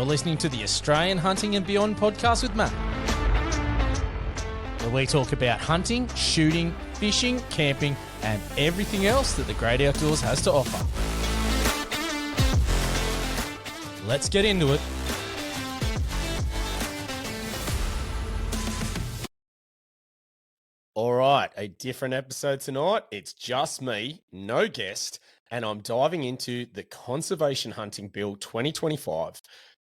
You're listening to the Australian Hunting and Beyond podcast with Matt, where we talk about hunting, shooting, fishing, camping, and everything else that the great outdoors has to offer. Let's get into it. All right, a different episode tonight. It's just me, no guest, and I'm diving into the Conservation Hunting Bill 2025.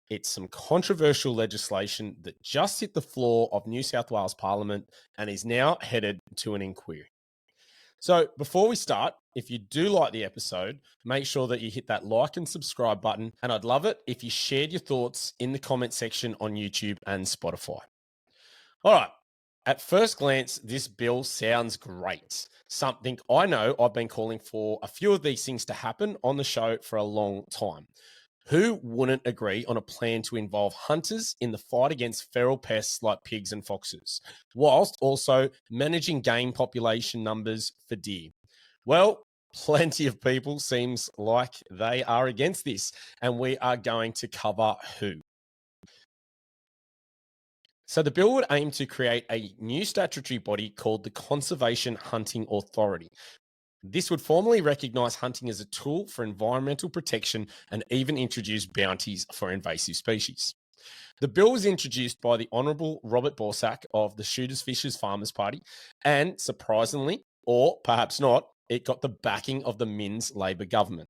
It's some controversial legislation that just hit the floor of New South Wales Parliament and is now headed to an inquiry. So before we start, if you do like the episode, make sure that you hit that like and subscribe button, and I'd love it if you shared your thoughts in the comment section on YouTube and Spotify. All right. At first glance, this bill sounds great. Something I know I've been calling for a few of these things to happen on the show for a long time. Who wouldn't agree on a plan to involve hunters in the fight against feral pests like pigs and foxes, whilst also managing game population numbers for deer? Well, plenty of people seems like they are against this, and we are going to cover who. So the bill would aim to create a new statutory body called the Conservation Hunting Authority. This would formally recognise hunting as a tool for environmental protection and even introduce bounties for invasive species. The bill was introduced by the Honourable Robert Borsak of the Shooters Fishers Farmers Party, and surprisingly, or perhaps not, it got the backing of the Minns Labor government.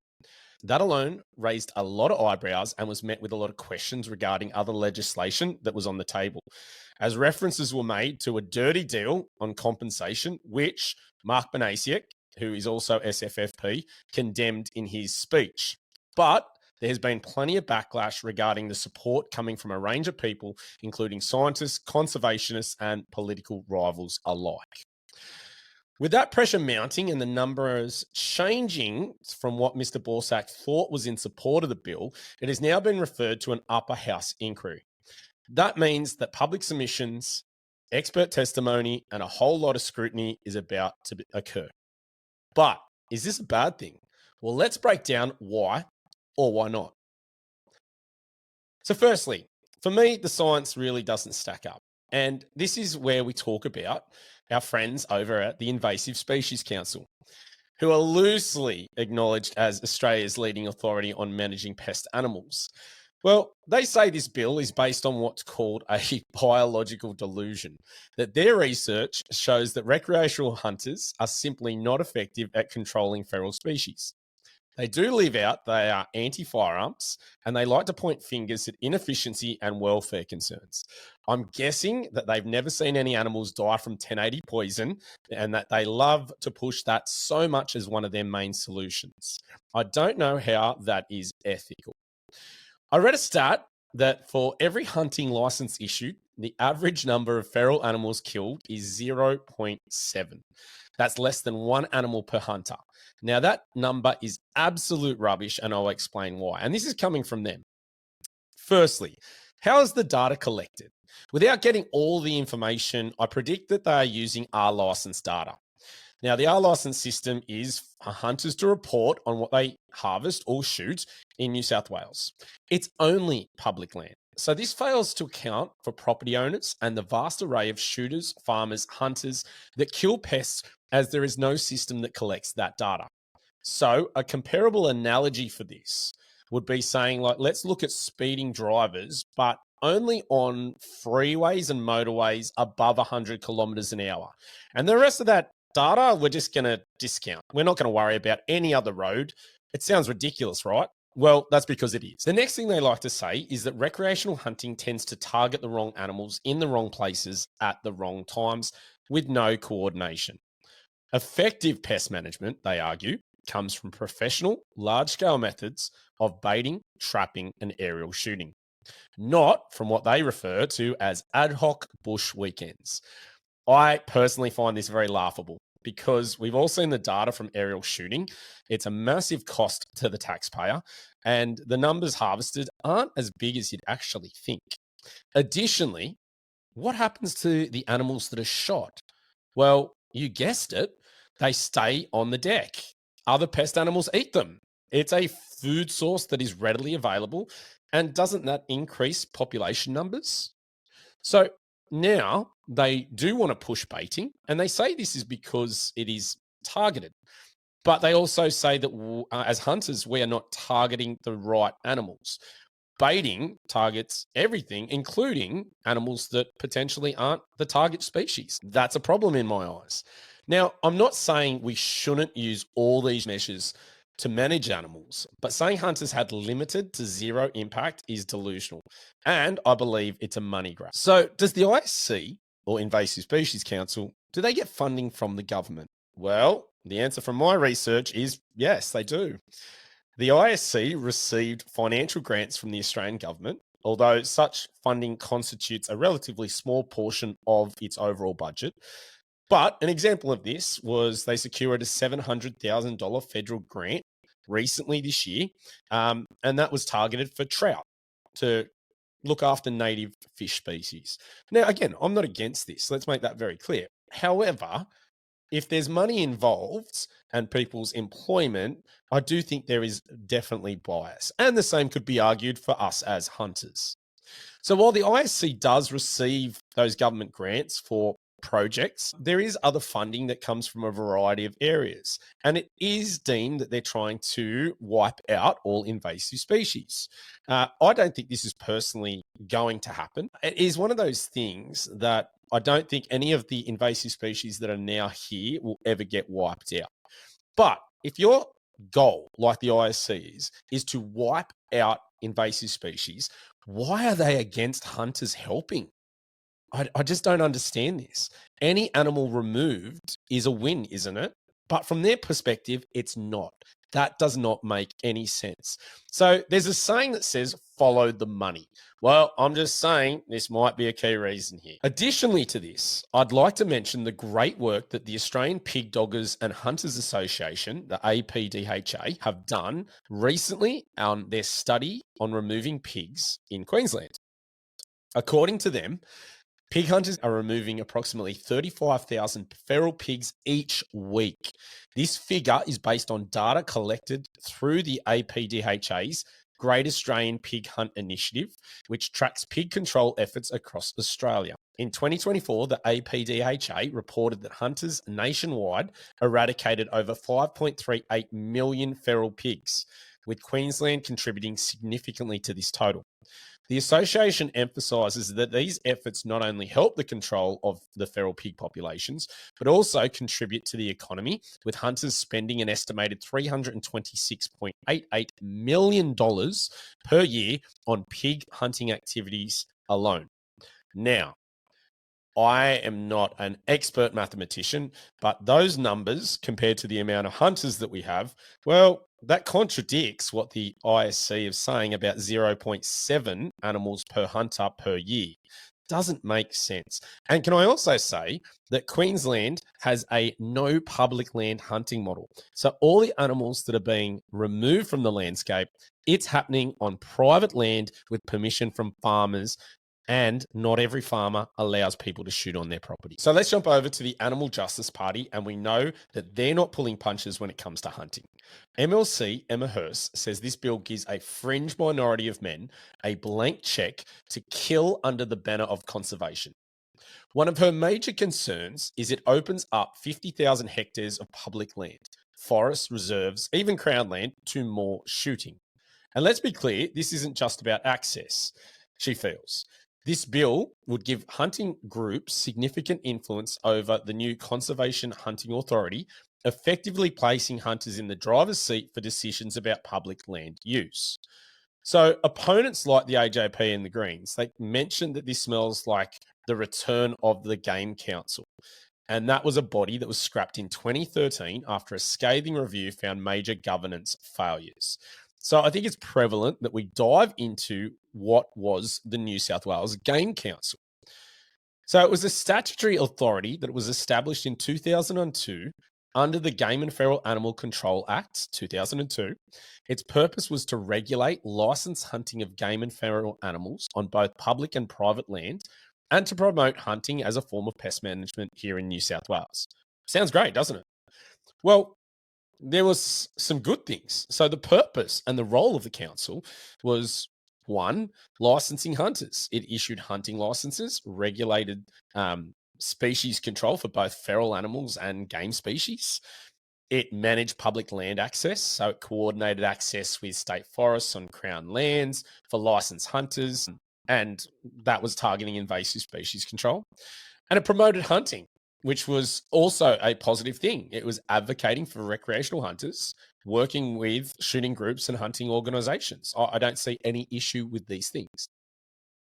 That alone raised a lot of eyebrows and was met with a lot of questions regarding other legislation that was on the table, as references were made to a dirty deal on compensation, which Mark Banasiak, who is also SFFP, condemned in his speech. But there has been plenty of backlash regarding the support coming from a range of people, including scientists, conservationists, and political rivals alike. With that pressure mounting and the numbers changing from what Mr. Borsak thought was in support of the bill, it has now been referred to an upper house inquiry. That means that public submissions, expert testimony, and a whole lot of scrutiny is about to occur. But is this a bad thing? Well, let's break down why or why not. So firstly, for me, the science really doesn't stack up. And this is where we talk about our friends over at the Invasive Species Council, who are loosely acknowledged as Australia's leading authority on managing pest animals. Well, they say this bill is based on what's called a biological delusion, that their research shows that recreational hunters are simply not effective at controlling feral species. They do leave out they are anti-firearms, and they like to point fingers at inefficiency and welfare concerns. I'm guessing that they've never seen any animals die from 1080 poison, and that they love to push that so much as one of their main solutions. I don't know how that is ethical. I read a stat that for every hunting license issued, the average number of feral animals killed is 0.7. That's less than one animal per hunter. Now, that number is absolute rubbish, and I'll explain why. And this is coming from them. Firstly, how is the data collected? Without getting all the information, I predict that they are using R-license data. Now, the R-license system is for hunters to report on what they harvest or shoot in New South Wales. It's only public land. So this fails to account for property owners and the vast array of shooters, farmers, hunters that kill pests, as there is no system that collects that data. So a comparable analogy for this would be saying, like, let's look at speeding drivers, but only on freeways and motorways above 100 kilometers an hour. And the rest of that data, we're just going to discount. We're not going to worry about any other road. It sounds ridiculous, right? Well, that's because it is. The next thing they like to say is that recreational hunting tends to target the wrong animals in the wrong places at the wrong times with no coordination. Effective pest management, they argue, comes from professional, large-scale methods of baiting, trapping, and aerial shooting, not from what they refer to as ad hoc bush weekends. I personally find this very laughable because we've all seen the data from aerial shooting. It's a massive cost to the taxpayer, and the numbers harvested aren't as big as you'd actually think. Additionally, what happens to the animals that are shot? Well, you guessed it, they stay on the deck. Other pest animals eat them. It's a food source that is readily available, And doesn't that increase population numbers? So now they do want to push baiting, and they say this is because it is targeted. But they also say that as hunters, we are not targeting the right animals. Baiting targets everything, including animals that potentially aren't the target species. That's a problem in my eyes. Now, I'm not saying we shouldn't use all these measures to manage animals, but saying hunters had limited to zero impact is delusional. And I believe it's a money grab. So, does the ISC or Invasive Species Council, do they get funding from the government? Well, the answer from my research is yes, they do. The ISC received financial grants from the Australian government, although such funding constitutes a relatively small portion of its overall budget. But an example of this was they secured a $700,000 federal grant recently this year, and that was targeted for trout to look after native fish species. Now, again, I'm not against this. Let's make that very clear. However, if there's money involved and people's employment, I do think there is definitely bias. And the same could be argued for us as hunters. So while the ISC does receive those government grants for projects, there is other funding that comes from a variety of areas. And it is deemed that they're trying to wipe out all invasive species. I don't think this is personally going to happen. It is one of those things that I don't think any of the invasive species that are now here will ever get wiped out. But if your goal, like the ISC is to wipe out invasive species, why are they against hunters helping? I just don't understand this. Any animal removed is a win, isn't it? But from their perspective, it's not. That does not make any sense. So there's a saying that says, follow the money. Well, I'm just saying this might be a key reason here. Additionally to this, I'd like to mention the great work that the Australian Pig Doggers and Hunters Association, the APDHA, have done recently on their study on removing pigs in Queensland. According to them, pig hunters are removing approximately 35,000 feral pigs each week. This figure is based on data collected through the APDHA's Great Australian Pig Hunt Initiative, which tracks pig control efforts across Australia. In 2024, the APDHA reported that hunters nationwide eradicated over 5.38 million feral pigs, with Queensland contributing significantly to this total. The association emphasises that these efforts not only help the control of the feral pig populations, but also contribute to the economy, with hunters spending an estimated $326.88 million per year on pig hunting activities alone. Now, I am not an expert mathematician, but those numbers compared to the amount of hunters that we have, well, that contradicts what the ISC is saying about 0.7 animals per hunter per year. Doesn't make sense. And can I also say that Queensland has a no public land hunting model. So all the animals that are being removed from the landscape, it's happening on private land with permission from farmers. And not every farmer allows people to shoot on their property. So let's jump over to the Animal Justice Party, and we know that they're not pulling punches when it comes to hunting. MLC Emma Hurst says this bill gives a fringe minority of men a blank check to kill under the banner of conservation. One of her major concerns is it opens up 50,000 hectares of public land, forests, reserves, even Crown land to more shooting. And let's be clear, this isn't just about access, she feels. This bill would give hunting groups significant influence over the new Conservation Hunting Authority, effectively placing hunters in the driver's seat for decisions about public land use. So opponents like the AJP and the Greens, they mentioned that this smells like the return of the Game Council. And that was a body that was scrapped in 2013 after a scathing review found major governance failures. So I think it's prevalent that we dive into what was the New South Wales Game Council. So it was a statutory authority that was established in 2002 under the Game and Feral Animal Control Act 2002. Its purpose was to regulate licensed hunting of game and feral animals on both public and private land and to promote hunting as a form of pest management here in New South Wales. Sounds great, doesn't it? Well, there was some good things. So the purpose and the role of the council was One, licensing hunters. It issued hunting licenses, regulated species control for both feral animals and game species. It managed public land access, so it coordinated access with state forests on crown lands for licensed hunters, and that was targeting invasive species control. And it promoted hunting, which was also a positive thing. It was advocating for recreational hunters, working with shooting groups and hunting organizations. I don't see any issue with these things.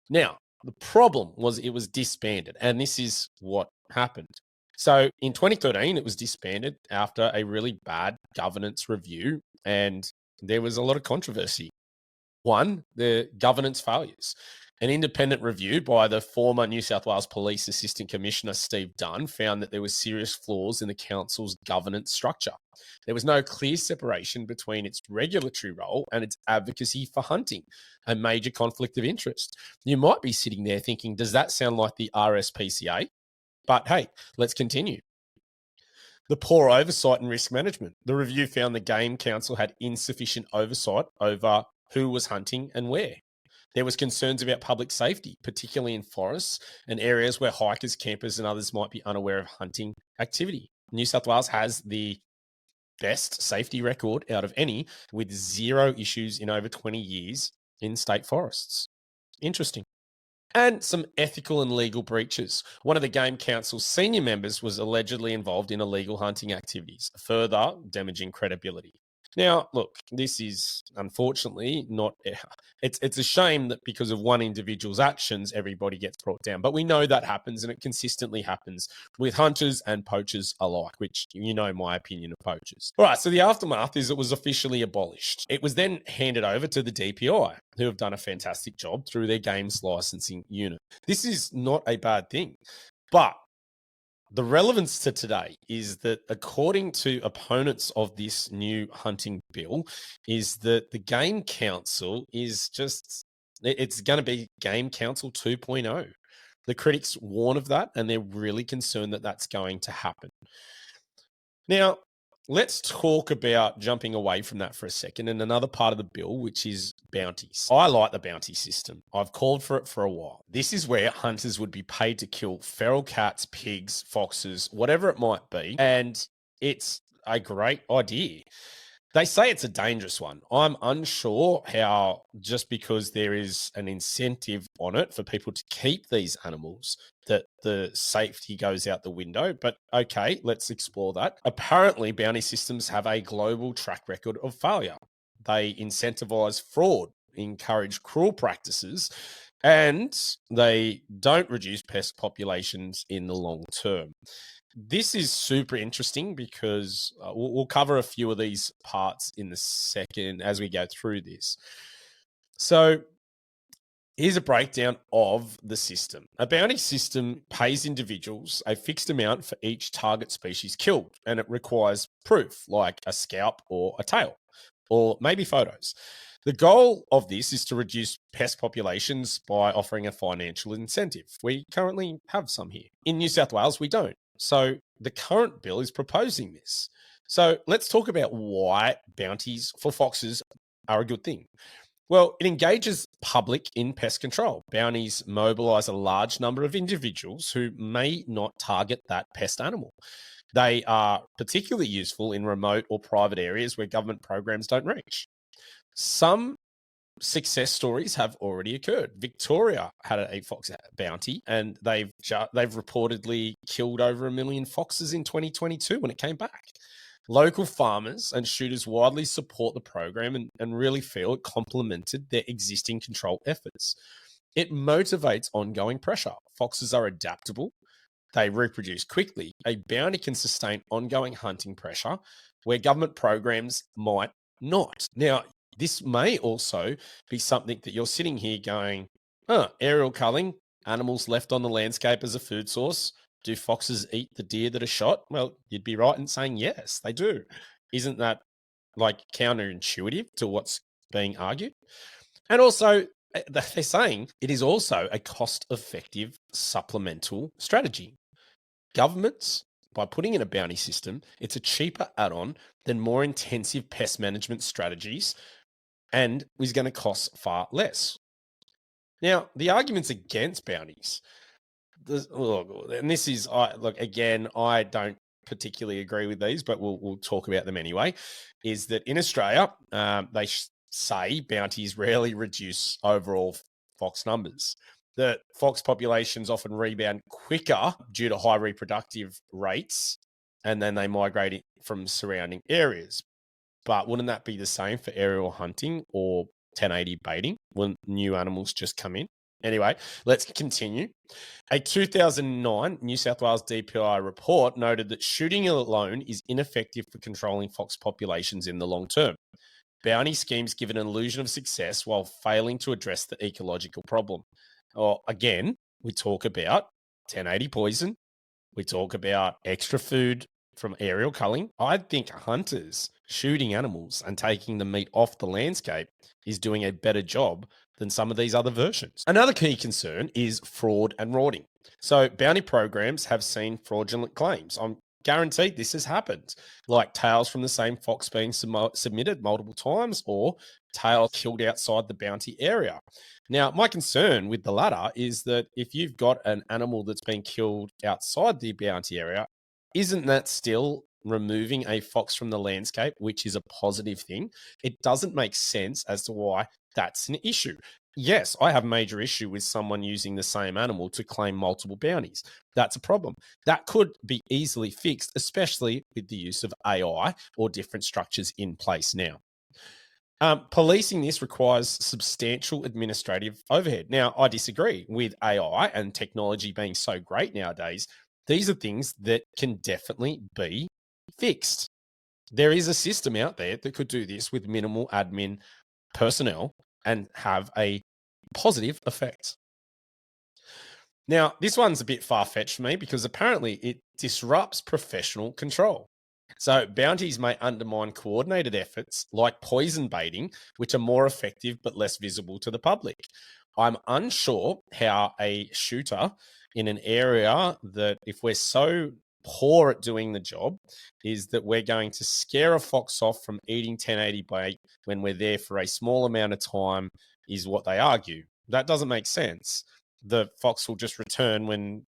Now, the problem was it was disbanded, and this is what happened. So in 2013, it was disbanded after a really bad governance review, and there was a lot of controversy. One, the governance failures. An independent review by the former New South Wales Police Assistant Commissioner Steve Dunn found that there were serious flaws in the council's governance structure. There was no clear separation between its regulatory role and its advocacy for hunting, a major conflict of interest. You might be sitting there thinking, does that sound like the RSPCA? But hey, let's continue. The poor oversight and risk management. The review found the Game Council had insufficient oversight over who was hunting and where. There was concerns about public safety, particularly in forests and areas where hikers, campers, and others might be unaware of hunting activity. New South Wales has the best safety record out of any, with 0 issues in over 20 years in state forests. Interesting. And some ethical and legal breaches. One of the Game Council's senior members was allegedly involved in illegal hunting activities, further damaging credibility. Now, look, this is unfortunately not. It's a shame that because of one individual's actions, everybody gets brought down. But we know that happens, and it consistently happens with hunters and poachers alike, which you know my opinion of poachers. All right, so the aftermath is it was officially abolished. It was then handed over to the DPI, who have done a fantastic job through their games licensing unit. This is not a bad thing, but the relevance to today is that according to opponents of this new hunting bill is that the Game Council is just, it's going to be Game Council 2.0. The critics warn of that, and they're really concerned that that's going to happen. Now, let's talk about jumping away from that for a second and another part of the bill, which is bounties. I like the bounty system. I've called for it for a while. This is where hunters would be paid to kill feral cats, pigs, foxes, whatever it might be. And it's a great idea. They say it's a dangerous one. I'm unsure how, just because there is an incentive on it for people to keep these animals, that the safety goes out the window. But okay, let's explore that. Apparently, bounty systems have a global track record of failure. They incentivize fraud, encourage cruel practices, and they don't reduce pest populations in the long term. This is super interesting because we'll cover a few of these parts in the second as we go through this. So here's a breakdown of the system. A bounty system pays individuals a fixed amount for each target species killed, and it requires proof like a scalp or a tail, or maybe photos. The goal of this is to reduce pest populations by offering a financial incentive. We currently have some here. In New South Wales, we don't. So the current bill is proposing this. So let's talk about why bounties for foxes are a good thing. Well, it engages public in pest control. Bounties mobilize a large number of individuals who may not target that pest animal. They are particularly useful in remote or private areas where government programs don't reach. Some success stories have already occurred. Victoria had a fox bounty, and they've reportedly killed over 1 million foxes in 2022 when it came back. Local farmers and shooters widely support the program and really feel it complemented their existing control efforts. It motivates ongoing pressure. Foxes are adaptable. They reproduce quickly. A bounty can sustain ongoing hunting pressure where government programs might not. Now, this may also be something that you're sitting here going, aerial culling, animals left on the landscape as a food source. Do foxes eat the deer that are shot? Well, you'd be right in saying yes, they do. Isn't that like counterintuitive to what's being argued? And also, they're saying it is also a cost-effective supplemental strategy. Governments, by putting in a bounty system, it's a cheaper add-on than more intensive pest management strategies and is going to cost far less. Now, the arguments against bounties, look, and this is, look, again, I don't particularly agree with these, but we'll talk about them anyway. Is that in Australia, they say bounties rarely reduce overall fox numbers. The fox populations often rebound quicker due to high reproductive rates, and then they migrate from surrounding areas. But wouldn't that be the same for aerial hunting or 1080 baiting when new animals just come in? Anyway, let's continue. A 2009 New South Wales DPI report noted that shooting alone is ineffective for controlling fox populations in the long term. Bounty schemes give an illusion of success while failing to address the ecological problem. Or again, we talk about 1080 poison. We talk about extra food from aerial culling. I think hunters shooting animals and taking the meat off the landscape is doing a better job than some of these other versions. Another key concern is fraud and rorting. So bounty programs have seen fraudulent claims. I'm guaranteed this has happened, like tails from the same fox being submitted multiple times or tails killed outside the bounty area. Now, my concern with the latter is that if you've got an animal that's been killed outside the bounty area, isn't that still removing a fox from the landscape, which is a positive thing? It doesn't make sense as to why that's an issue. Yes, I have major issue with someone using the same animal to claim multiple bounties. That's a problem. That could be easily fixed, especially with the use of AI or different structures in place now. Policing this requires substantial administrative overhead. Now, I disagree with AI and technology being so great nowadays. These are things that can definitely be fixed. There is a system out there that could do this with minimal admin personnel and have a positive effect. Now, this one's a bit far-fetched for me because apparently it disrupts professional control. So bounties may undermine coordinated efforts like poison baiting, which are more effective but less visible to the public. I'm unsure how a shooter in an area that, if we're so poor at doing the job, is that we're going to scare a fox off from eating 1080 bait when we're there for a small amount of time, is what they argue. That doesn't make sense. The fox will just return when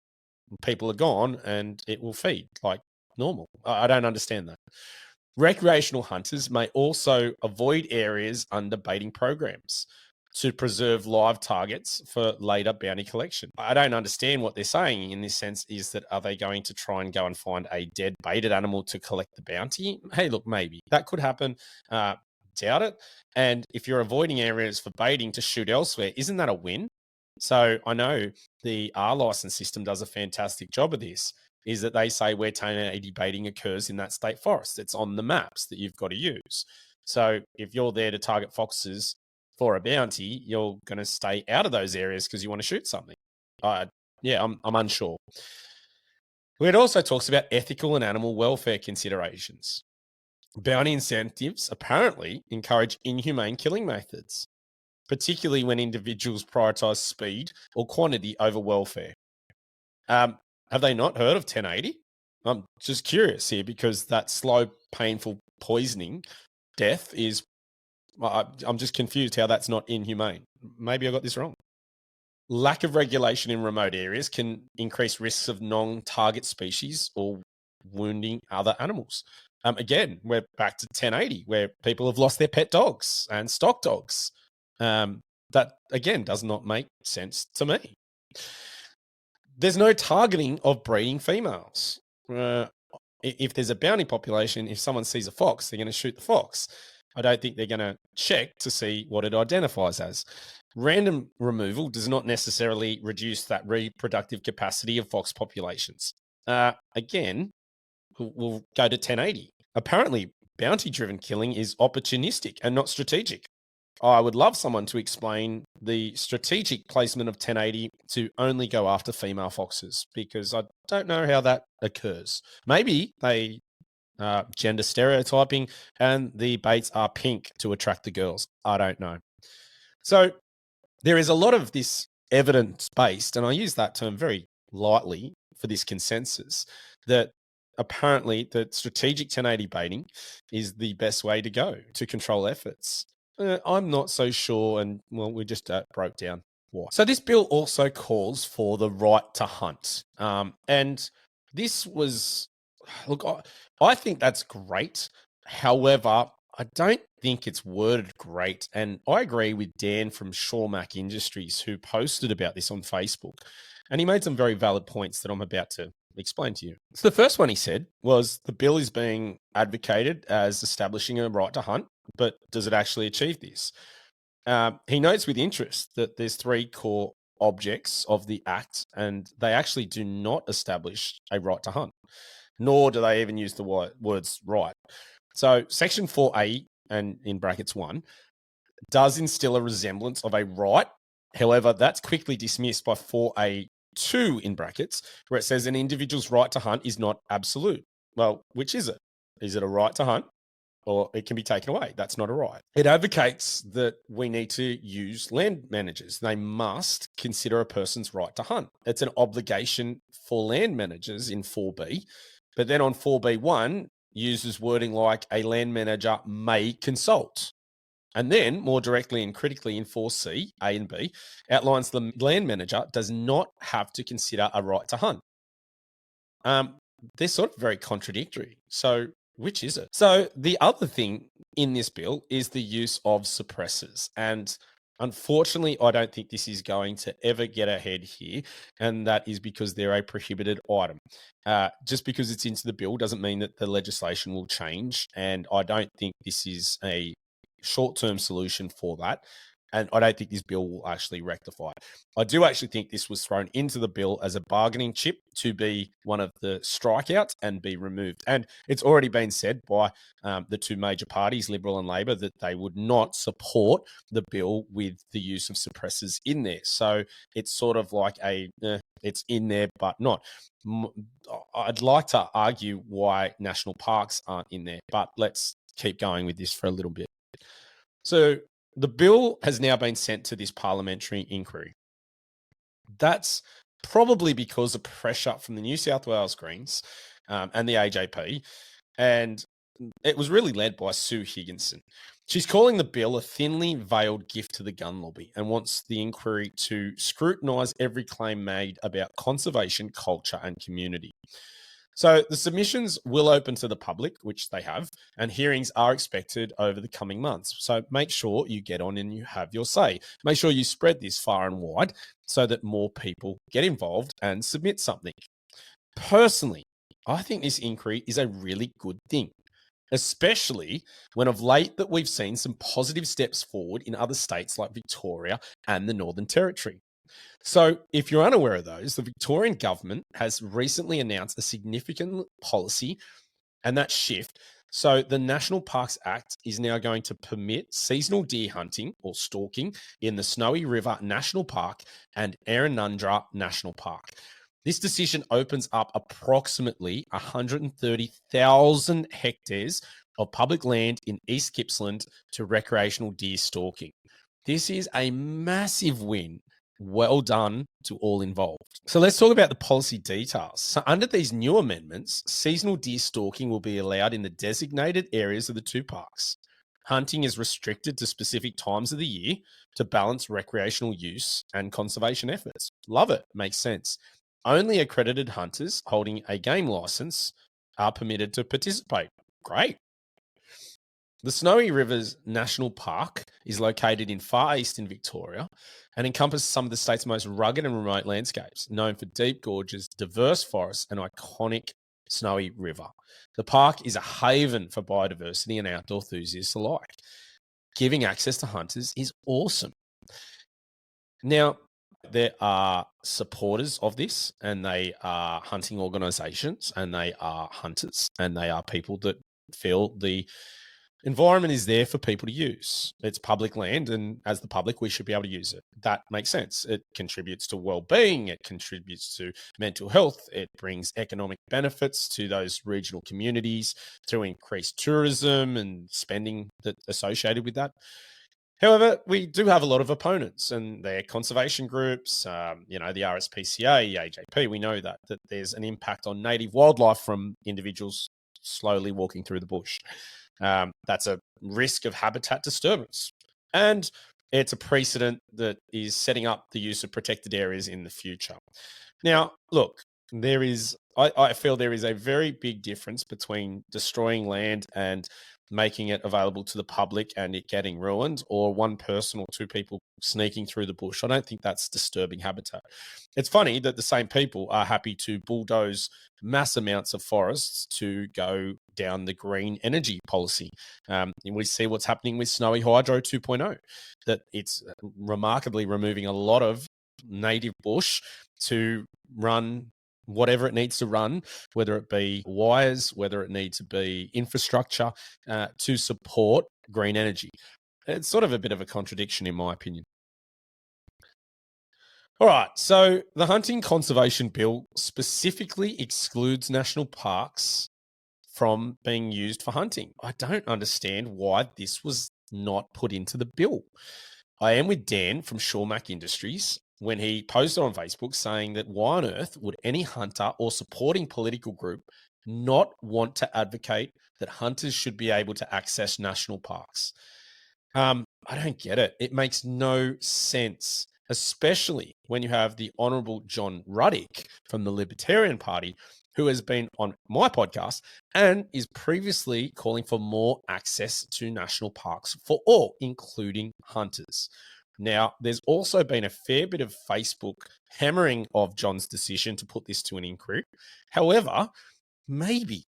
people are gone and it will feed like normal. I don't understand that. Recreational hunters may also avoid areas under baiting programs to preserve live targets for later bounty collection. I don't understand what they're saying in this sense. Is that, are they going to try and go and find a dead baited animal to collect the bounty? Hey, look, maybe that could happen. Doubt it. And if you're avoiding areas for baiting to shoot elsewhere, isn't that a win? So I know the R license system does a fantastic job of this, is that they say where 1080 baiting occurs in that state forest. It's on the maps that you've got to use. So if you're there to target foxes for a bounty, you're going to stay out of those areas because you want to shoot something. Yeah, I'm unsure. It also talks about ethical and animal welfare considerations. Bounty incentives apparently encourage inhumane killing methods, particularly when individuals prioritize speed or quantity over welfare. Have they not heard of 1080? I'm just curious here because that slow, painful poisoning death is, I'm just confused how that's not inhumane. Maybe I got this wrong. Lack of regulation in remote areas can increase risks of non-target species or wounding other animals. Again, we're back to 1080, where people have lost their pet dogs and stock dogs. That, again, does not make sense to me. There's no targeting of breeding females. If there's a bounty population, if someone sees a fox, they're going to shoot the fox. I don't think they're going to check to see what it identifies as. Random removal does not necessarily reduce that reproductive capacity of fox populations. Again, we'll go to 1080. Apparently, bounty-driven killing is opportunistic and not strategic. I would love someone to explain the strategic placement of 1080 to only go after female foxes, because I don't know how that occurs. Maybe they gender stereotyping and the baits are pink to attract the girls. I don't know. So there is a lot of this evidence-based, and I use that term very lightly for this consensus, that apparently the strategic 1080 baiting is the best way to go to control efforts. I'm not so sure, and well, we just broke down. why. So this bill also calls for the right to hunt. And this was, look, I think that's great. However, I don't think it's worded great. And I agree with Dan from Shawmac Industries, who posted about this on Facebook. And he made some very valid points that I'm about to explain to you. So the first one he said was the bill is being advocated as establishing a right to hunt, but does it actually achieve this? He notes with interest that there's three core objects of the Act, and they actually do not establish a right to hunt, nor do they even use the words right. So Section 4A, and in brackets 1, does instill a resemblance of a right. However, that's quickly dismissed by 4A2 in brackets, where it says an individual's right to hunt is not absolute. Well, which is it? Is it a right to hunt? Or it can be taken away. That's not a right. It advocates that we need to use land managers. They must consider a person's right to hunt. It's an obligation for land managers in 4B. But then on 4B1, uses wording like a land manager may consult. And then more directly and critically in 4C, A and B, outlines the land manager does not have to consider a right to hunt. They're sort of very contradictory. So which is it? So the other thing in this bill is the use of suppressors. And unfortunately, I don't think this is going to ever get ahead here. And that is because they're a prohibited item. Just because it's into the bill doesn't mean that the legislation will change. And I don't think this is a short-term solution for that. And I don't think this bill will actually rectify it. I do actually think this was thrown into the bill as a bargaining chip to be one of the strikeouts and be removed. And it's already been said by the two major parties, Liberal and Labor, that they would not support the bill with the use of suppressors in there. So it's sort of like it's in there, but not. I'd like to argue why national parks aren't in there, but let's keep going with this for a little bit. So the bill has now been sent to this parliamentary inquiry. That's probably because of pressure from the New South Wales Greens and the AJP. And it was really led by Sue Higginson. She's calling the bill a thinly veiled gift to the gun lobby and wants the inquiry to scrutinise every claim made about conservation, culture and community. So the submissions will open to the public, which they have, and hearings are expected over the coming months. So make sure you get on and you have your say. Make sure you spread this far and wide so that more people get involved and submit something. Personally, I think this inquiry is a really good thing, especially when of late that we've seen some positive steps forward in other states like Victoria and the Northern Territory. So if you're unaware of those, the Victorian government has recently announced a significant policy and that shift. So the National Parks Act is now going to permit seasonal deer hunting or stalking in the Snowy River National Park and Errinundra National Park. This decision opens up approximately 130,000 hectares of public land in East Gippsland to recreational deer stalking. This is a massive win. Well done to all involved. So let's talk about the policy details. So under these new amendments, seasonal deer stalking will be allowed in the designated areas of the two parks. Hunting is restricted to specific times of the year to balance recreational use and conservation efforts. Love it. Makes sense. Only accredited hunters holding a game license are permitted to participate. Great. The Snowy Rivers National Park is located in far eastern Victoria and encompasses some of the state's most rugged and remote landscapes, known for deep gorges, diverse forests, and iconic Snowy River. The park is a haven for biodiversity and outdoor enthusiasts alike. Giving access to hunters is awesome. Now, there are supporters of this, and they are hunting organisations, and they are hunters, and they are people that feel the environment is there for people to use. It's public land, and as the public, we should be able to use it. That makes sense. It contributes to well-being. It contributes to mental health. It brings economic benefits to those regional communities through increased tourism and spending that associated with that. However, we do have a lot of opponents, and they're conservation groups, the RSPCA, AJP. We know that there's an impact on native wildlife from individuals slowly walking through the bush. That's a risk of habitat disturbance. And it's a precedent that is setting up the use of protected areas in the future. Now, look, I feel there is a very big difference between destroying land and making it available to the public and it getting ruined, or one person or two people sneaking through the bush. I don't think that's disturbing habitat. It's funny that the same people are happy to bulldoze mass amounts of forests to go down the green energy policy. And we see what's happening with Snowy Hydro 2.0, that it's remarkably removing a lot of native bush to run whatever it needs to run, whether it be wires, whether it needs to be infrastructure to support green energy. It's sort of a bit of a contradiction in my opinion. All right, so the Hunting Conservation Bill specifically excludes national parks from being used for hunting. I don't understand why this was not put into the bill. I am with Dan from Shawmac Industries when he posted on Facebook saying that why on earth would any hunter or supporting political group not want to advocate that hunters should be able to access national parks? I don't get it. It makes no sense, especially when you have the Honourable John Ruddick from the Libertarian Party, who has been on my podcast and is previously calling for more access to national parks for all, including hunters. Now, there's also been a fair bit of Facebook hammering of John's decision to put this to an inquiry. However, maybe,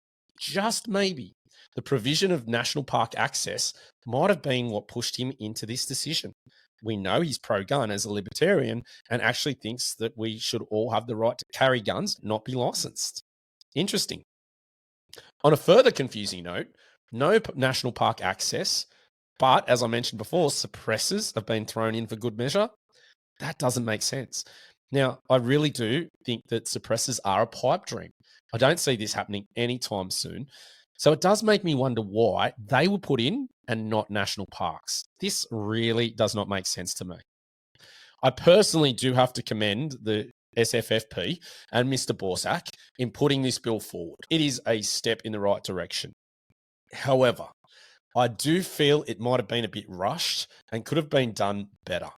just maybe, the provision of national park access might have been what pushed him into this decision. We know he's pro-gun as a libertarian and actually thinks that we should all have the right to carry guns, not be licensed. Interesting. On a further confusing note, no national park access, but as I mentioned before, suppressors have been thrown in for good measure. That doesn't make sense. Now, I really do think that suppressors are a pipe dream. I don't see this happening anytime soon. So it does make me wonder why they were put in and not national parks. This really does not make sense to me. I personally do have to commend the SFFP and Mr. Borsak in putting this bill forward. It is a step in the right direction. However, I do feel it might have been a bit rushed and could have been done better.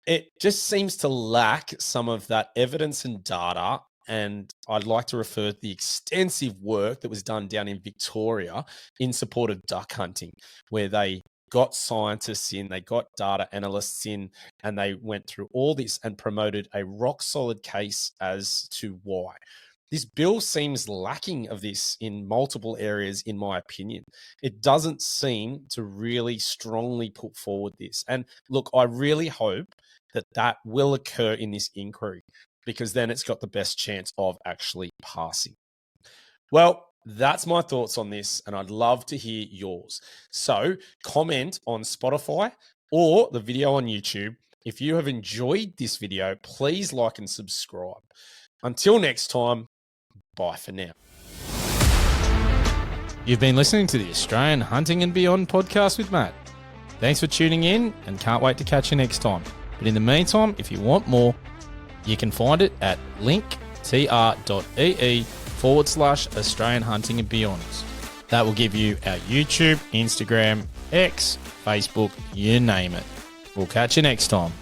It just seems to lack some of that evidence and data, and I'd like to refer to the extensive work that was done down in Victoria in support of duck hunting, where they got scientists in, they got data analysts in, and they went through all this and promoted a rock solid case as to why. This bill seems lacking of this in multiple areas, in my opinion. It doesn't seem to really strongly put forward this. And look, I really hope that that will occur in this inquiry, because then it's got the best chance of actually passing. Well, that's my thoughts on this, and I'd love to hear yours. So comment on Spotify or the video on YouTube. If you have enjoyed this video, please like and subscribe. Until next time, bye for now. You've been listening to the Australian Hunting and Beyond podcast with Matt. Thanks for tuning in and can't wait to catch you next time. But in the meantime, if you want more, you can find it at linktr.ee/Australian Hunting and Beyonds. That will give you our YouTube, Instagram, X, Facebook, you name it. We'll catch you next time.